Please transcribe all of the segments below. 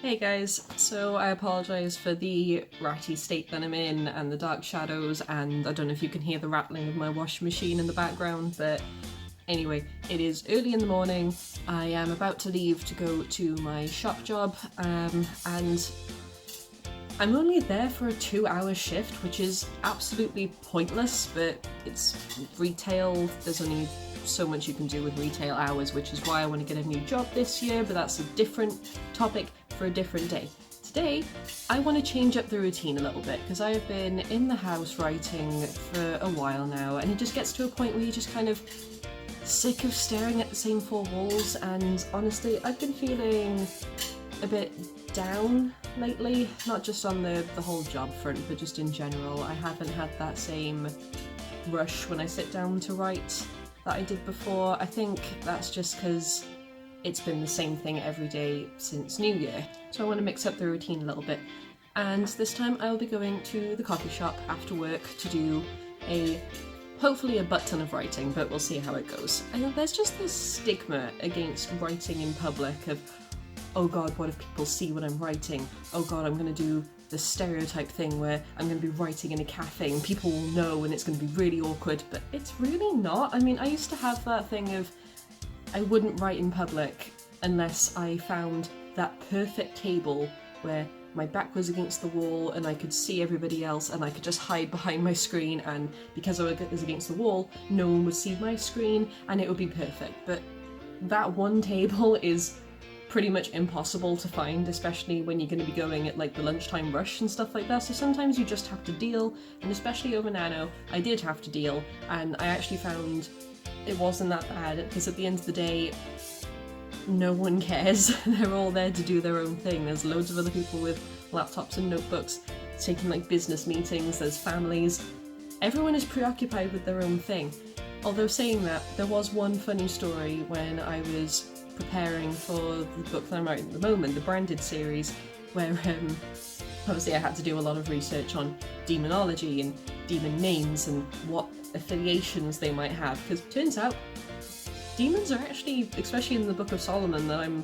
Hey guys, so I apologise for the ratty state that I'm in and the dark shadows, and I don't know if you can hear the rattling of my washing machine in the background, but anyway, it is early in the morning. I am about to leave to go to my shop job, and I'm only there for a 2-hour shift, which is absolutely pointless, but it's retail. There's only so much you can do with retail hours, which is why I want to get a new job this year, but that's a different topic for a different day. Today, I want to change up the routine a little bit, because I have been in the house writing for a while now, and it just gets to a point where you're just kind of sick of staring at the same four walls, and honestly, I've been feeling a bit down lately, not just on the whole job front, but just in general. I haven't had that same rush when I sit down to write that I did before. I think that's just because it's been the same thing every day since New Year, so I want to mix up the routine a little bit. And this time I will be going to the coffee shop after work to do hopefully a butt ton of writing, but we'll see how it goes. I know there's just this stigma against writing in public of, oh god, what if people see what I'm writing? Oh god, I'm going to do the stereotype thing where I'm going to be writing in a cafe and people will know and it's going to be really awkward, but it's really not. I mean, I used to have that thing of I wouldn't write in public unless I found that perfect table where my back was against the wall and I could see everybody else and I could just hide behind my screen, and because I was against the wall, no one would see my screen and it would be perfect. But that one table is pretty much impossible to find, especially when you're going to be going at like the lunchtime rush and stuff like that, so sometimes you just have to deal, and especially over Nano, I did have to deal, and I actually found it wasn't that bad, because at the end of the day, no one cares. They're all there to do their own thing. There's loads of other people with laptops and notebooks taking like business meetings, there's families. Everyone is preoccupied with their own thing. Although saying that, there was one funny story when I was preparing for the book that I'm writing at the moment, the Branded series, where obviously I had to do a lot of research on demonology and demon names and what affiliations they might have, because it turns out demons are actually, especially in the Book of Solomon that I'm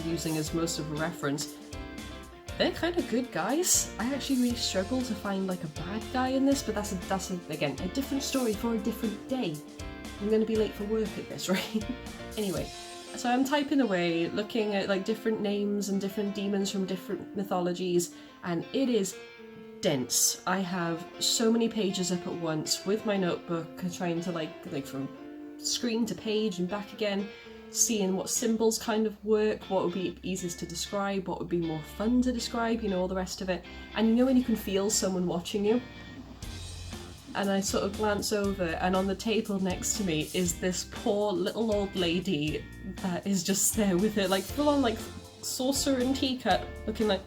using as most of a reference, they're kind of good guys. I actually really struggle to find like a bad guy in this, but that's again a different story for a different day. I'm going to be late for work at this rate. Anyway, so I'm typing away, looking at like different names and different demons from different mythologies, and it is dense. I have so many pages up at once with my notebook, trying to like from screen to page and back again, seeing what symbols kind of work, what would be easiest to describe, what would be more fun to describe, you know, all the rest of it. And you know when you can feel someone watching you? And I sort of glance over, and on the table next to me is this poor little old lady that is just there with her like full on like saucer and teacup, looking like,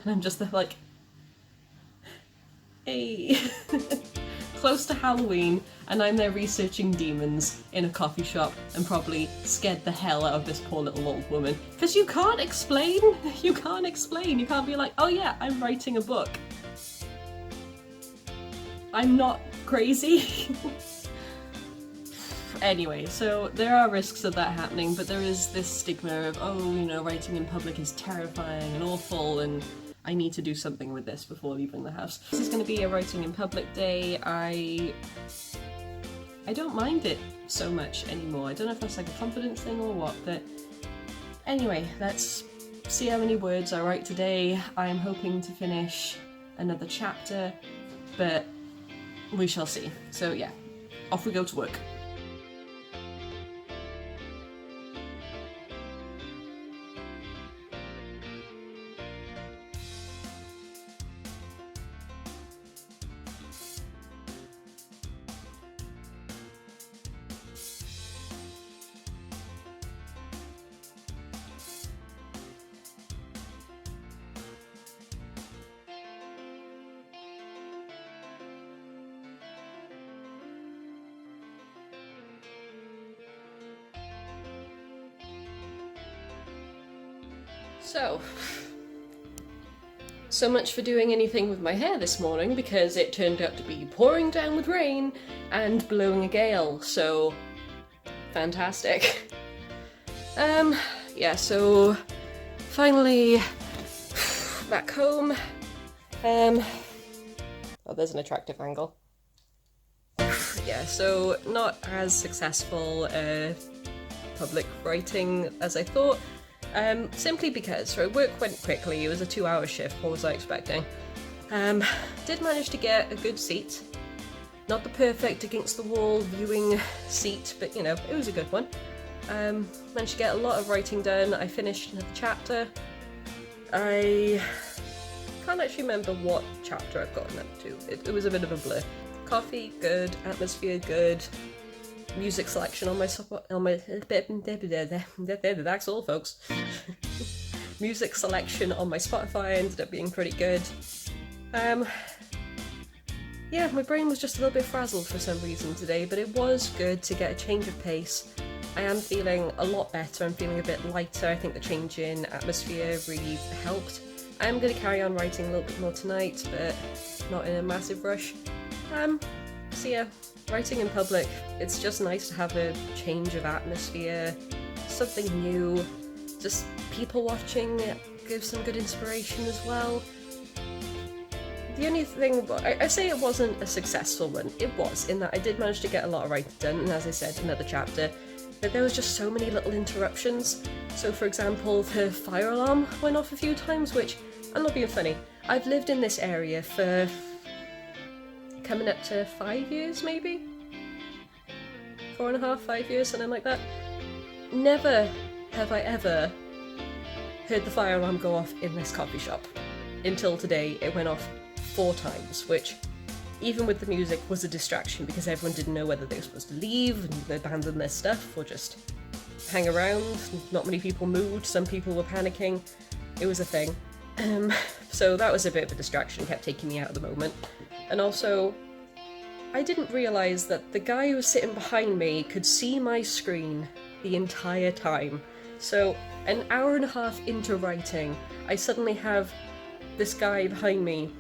and I'm just there like, hey. Close to Halloween, and I'm there researching demons in a coffee shop and probably scared the hell out of this poor little old woman. Because you can't explain! You can't explain! You can't be like, oh yeah, I'm writing a book. I'm not crazy. Anyway, so there are risks of that happening, but there is this stigma of, oh, you know, writing in public is terrifying and awful, and I need to do something with this before leaving the house. This is going to be a writing in public day. I don't mind it so much anymore. I don't know if that's like a confidence thing or what, but anyway, let's see how many words I write today. I'm hoping to finish another chapter, but we shall see. So yeah, off we go to work. So much for doing anything with my hair this morning, because it turned out to be pouring down with rain and blowing a gale, so fantastic. Yeah, so finally back home. Oh, there's an attractive angle. Yeah, so not as successful public writing as I thought, simply because work went quickly. It was a 2-hour shift. What was I expecting? Did manage to get a good seat. Not the perfect against the wall viewing seat, but you know, it was a good one. Managed to get a lot of writing done. I finished another chapter. I can't actually remember what chapter I've gotten up to. It was a bit of a blur. Coffee, good. Atmosphere, good. Music selection on my that's all, folks. Music selection on my Spotify ended up being pretty good. Yeah, my brain was just a little bit frazzled for some reason today, but it was good to get a change of pace. I am feeling a lot better. I'm feeling a bit lighter. I think the change in atmosphere really helped. I am going to carry on writing a little bit more tonight, but not in a massive rush. So yeah, writing in public, it's just nice to have a change of atmosphere, something new, just people watching gives some good inspiration as well. The only thing, I say it wasn't a successful one. It was, in that I did manage to get a lot of writing done, and as I said, another chapter, but there was just so many little interruptions. So for example, the fire alarm went off a few times, which, I'm not being funny, I've lived in this area for coming up to 5 years maybe? 4.5, 5 years, something like that. Never have I ever heard the fire alarm go off in this coffee shop. Until today, it went off 4 times, which, even with the music, was a distraction because everyone didn't know whether they were supposed to leave and abandon their stuff or just hang around. Not many people moved, some people were panicking. It was a thing. So that was a bit of a distraction, kept taking me out of the moment. And also, I didn't realise that the guy who was sitting behind me could see my screen the entire time. So, an hour and a half into writing, I suddenly have this guy behind me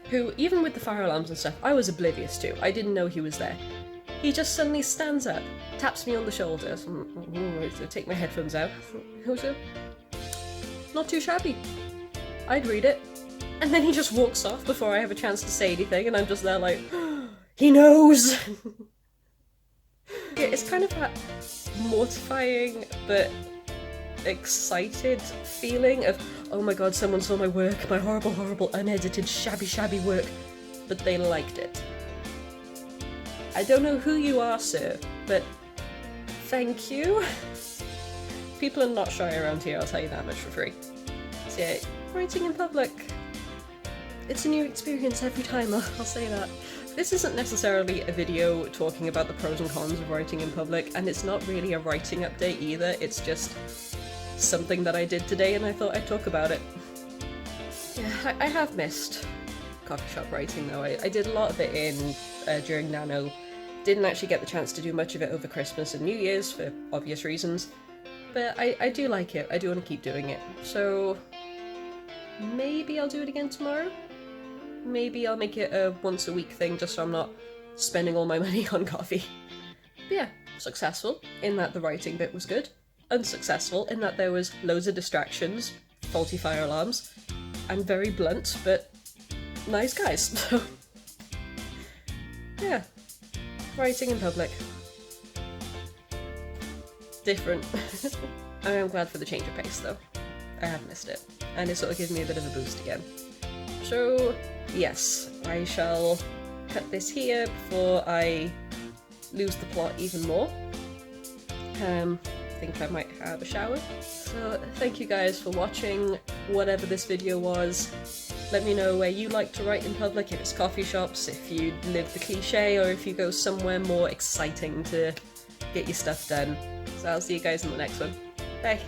who, even with the fire alarms and stuff, I was oblivious to. I didn't know he was there. He just suddenly stands up, taps me on the shoulder, so take my headphones out. Who's it? Not too shabby. I'd read it. And then he just walks off before I have a chance to say anything, and I'm just there like, he knows! Yeah, it's kind of that mortifying but excited feeling of, oh my god, someone saw my work, my horrible, horrible, unedited, shabby work, but they liked it. I don't know who you are, sir, but thank you. People are not shy around here, I'll tell you that much for free. So yeah, writing in public, it's a new experience every time, I'll say that. This isn't necessarily a video talking about the pros and cons of writing in public, and it's not really a writing update either, it's just something that I did today and I thought I'd talk about it. Yeah, I have missed coffee shop writing though. I did a lot of it during Nano. Didn't actually get the chance to do much of it over Christmas and New Year's for obvious reasons, but I do like it. I do want to keep doing it. So maybe I'll do it again tomorrow. Maybe I'll make it a once a week thing just so I'm not spending all my money on coffee. But yeah, successful in that the writing bit was good. Unsuccessful in that there was loads of distractions, faulty fire alarms, and very blunt but nice guys. So yeah, writing in public. Different. I am glad for the change of pace though. I have missed it, and it sort of gives me a bit of a boost again. So yes, I shall cut this here before I lose the plot even more. I think I might have a shower. So thank you guys for watching, whatever this video was. Let me know where you like to write in public, if it's coffee shops, if you live the cliche, or if you go somewhere more exciting to get your stuff done. So I'll see you guys in the next one. Bye!